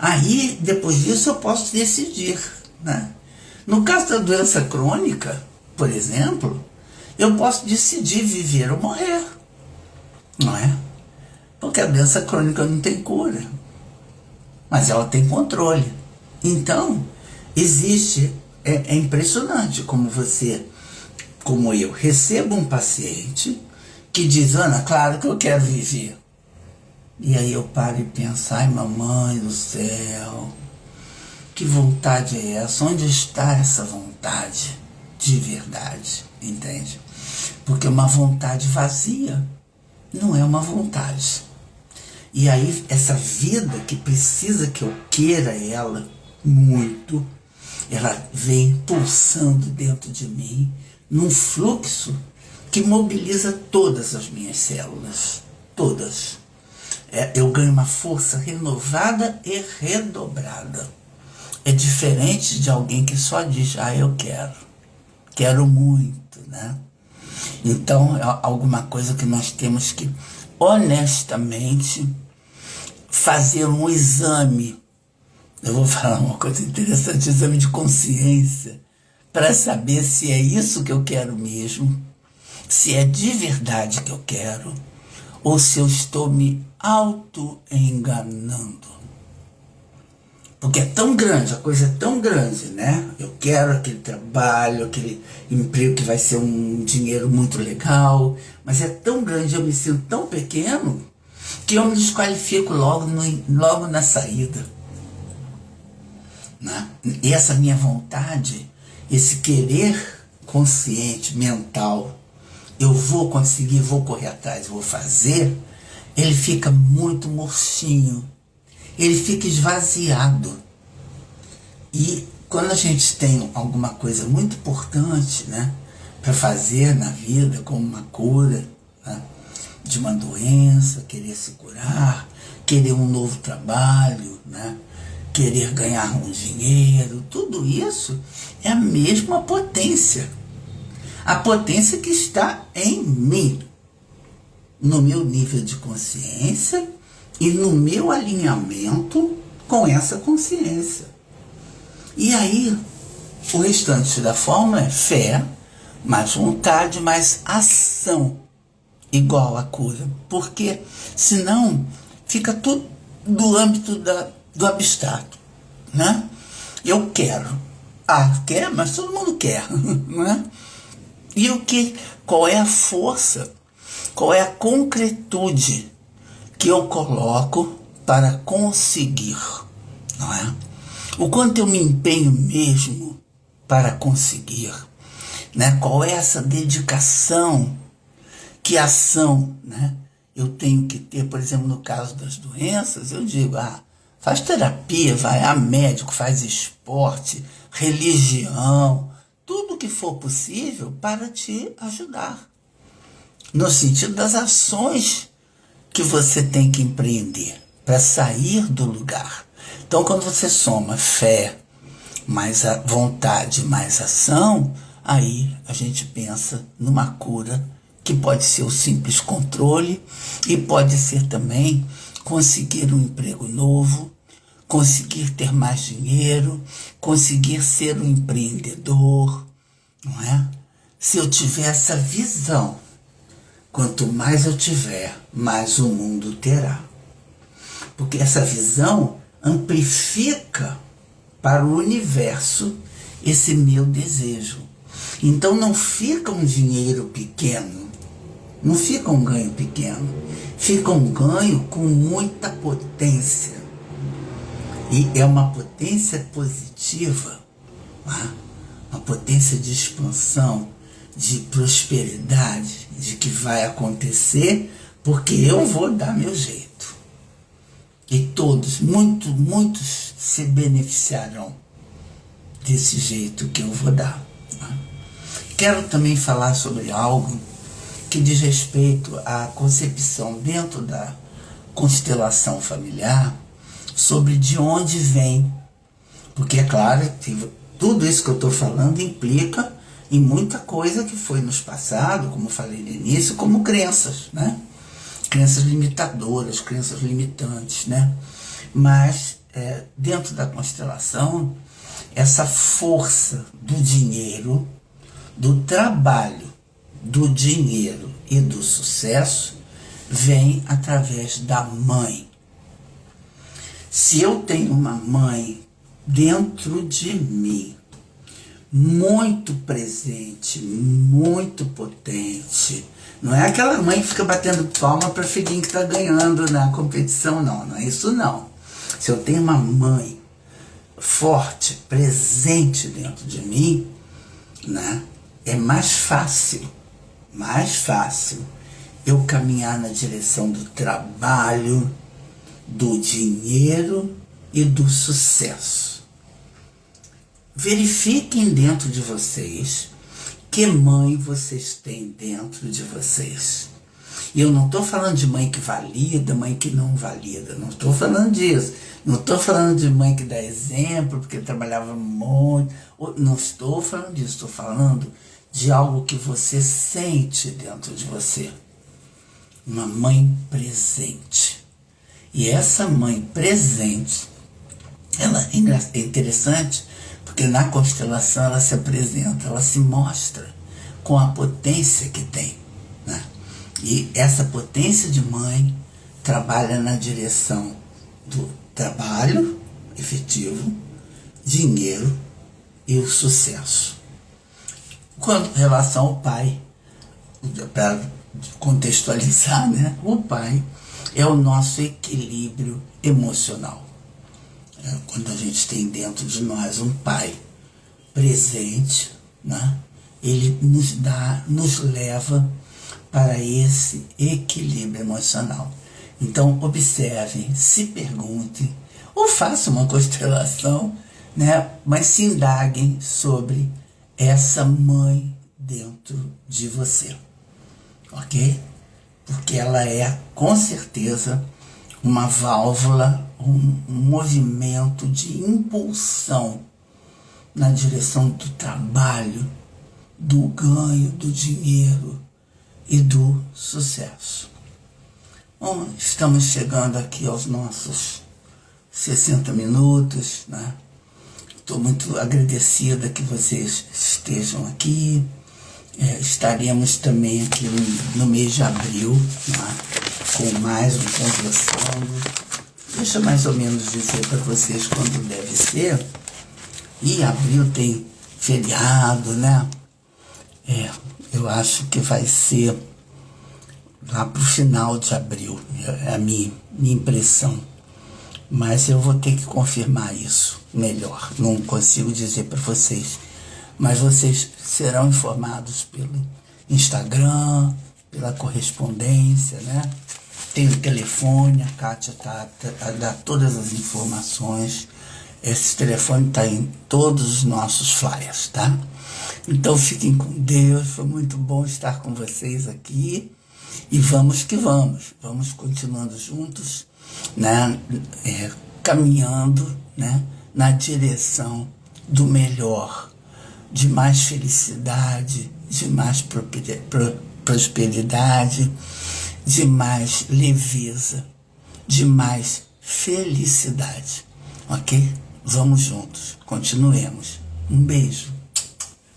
Aí, depois disso, eu posso decidir, né? No caso da doença crônica, por exemplo, eu posso decidir viver ou morrer, não é? Porque a doença crônica não tem cura, mas ela tem controle. Então, existe, é impressionante como você, como eu, recebo um paciente que diz, Ana, claro que eu quero viver. E aí eu paro e penso, ai mamãe do céu, que vontade é essa? Onde está essa vontade de verdade? Entende? Porque uma vontade vazia não é uma vontade. E aí essa vida que precisa que eu queira ela muito, ela vem pulsando dentro de mim, num fluxo que mobiliza todas as minhas células. Todas. Eu ganho uma força renovada e redobrada. É diferente de alguém que só diz, eu quero muito, né? Então, é alguma coisa que nós temos que, honestamente, fazer um exame. Eu vou falar uma coisa interessante, exame de consciência, para saber se é isso que eu quero mesmo, se é de verdade que eu quero, ou se eu estou me auto-enganando. Porque é tão grande, a coisa é tão grande, né? Eu quero aquele trabalho, aquele emprego que vai ser um dinheiro muito legal, mas é tão grande, eu me sinto tão pequeno, que eu me desqualifico logo na saída. Né? E essa minha vontade, esse querer consciente, mental, eu vou conseguir, vou correr atrás, vou fazer, ele fica muito murchinho. Ele fica esvaziado. E quando a gente tem alguma coisa muito importante, né, para fazer na vida, como uma cura, né, de uma doença, querer se curar, querer um novo trabalho, né, querer ganhar um dinheiro, tudo isso é a mesma potência. a potência que está em mim, no meu nível de consciência e no meu alinhamento com essa consciência. E aí, o restante da fórmula é fé, mais vontade, mais ação, igual a cura. Porque senão fica tudo do âmbito do abstrato, né? Eu quero. Quer, mas todo mundo quer, né? E qual é a força, qual é a concretude que eu coloco para conseguir, não é? O quanto eu me empenho mesmo para conseguir, né? Qual é essa dedicação, que ação, né? Eu tenho que ter, por exemplo, no caso das doenças, eu digo, faz terapia, vai a médico, faz esporte, religião, tudo que for possível para te ajudar. No sentido das ações que você tem que empreender para sair do lugar. Então, quando você soma fé, mais a vontade, mais ação, aí a gente pensa numa cura que pode ser o simples controle e pode ser também conseguir um emprego novo, conseguir ter mais dinheiro, conseguir ser um empreendedor, não é? Se eu tiver essa visão, quanto mais eu tiver, mais o mundo terá. Porque essa visão amplifica para o universo esse meu desejo. Então não fica um dinheiro pequeno, não fica um ganho pequeno, fica um ganho com muita potência. E é uma potência positiva, né? Uma potência de expansão, de prosperidade, de que vai acontecer porque eu vou dar meu jeito. E todos, muitos se beneficiarão desse jeito que eu vou dar. Né? Quero também falar sobre algo que diz respeito à concepção dentro da constelação familiar, sobre de onde vem. Porque, é claro, tudo isso que eu estou falando implica em muita coisa que foi nos passado, como eu falei no início, como crenças, né? Crenças limitadoras, crenças limitantes, né? Mas, dentro da constelação, essa força do dinheiro, do trabalho, do dinheiro e do sucesso vem através da mãe. Se eu tenho uma mãe dentro de mim, muito presente, muito potente, não é aquela mãe que fica batendo palma para filhinho que está ganhando na competição, não é isso não. Se eu tenho uma mãe forte, presente dentro de mim, né, é mais fácil eu caminhar na direção do trabalho, do dinheiro e do sucesso. Verifiquem dentro de vocês que mãe vocês têm dentro de vocês. E eu não estou falando de mãe que valida, mãe que não valida, não estou falando disso. Não estou falando de mãe que dá exemplo porque trabalhava muito, não estou falando disso, estou falando de algo que você sente dentro de você. Uma mãe presente. E essa mãe presente, ela é interessante porque na constelação ela se apresenta, ela se mostra com a potência que tem, né? E essa potência de mãe trabalha na direção do trabalho efetivo, dinheiro e o sucesso. Com relação ao pai, para contextualizar, né? O pai é o nosso equilíbrio emocional. Quando a gente tem dentro de nós um pai presente, né? Ele nos leva para esse equilíbrio emocional. Então observem, se perguntem, ou façam uma constelação, né? Mas se indaguem sobre essa mãe dentro de você, ok? Porque ela é, com certeza, uma válvula, um movimento de impulsão na direção do trabalho, do ganho do dinheiro e do sucesso. Bom, estamos chegando aqui aos nossos 60 minutos, né? Estou muito agradecida que vocês estejam aqui. Estaremos também aqui no mês de abril, né? Com mais um Conversando. Deixa mais ou menos dizer para vocês quando deve ser. E abril tem feriado, né? Eu acho que vai ser lá para o final de abril, é a minha impressão. Mas eu vou ter que confirmar isso melhor, não consigo dizer para vocês. Mas vocês serão informados pelo Instagram, pela correspondência, né? Tem o telefone, a Kátia dá todas as informações. Esse telefone está em todos os nossos flyers, tá? Então fiquem com Deus, foi muito bom estar com vocês aqui. E vamos que vamos continuando juntos, né? Caminhando, né? Na direção do melhor, de mais felicidade, de mais prosperidade, de mais leveza, de mais felicidade, ok? Vamos juntos, continuemos. Um beijo,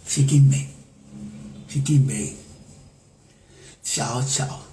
fiquem bem, tchau, tchau.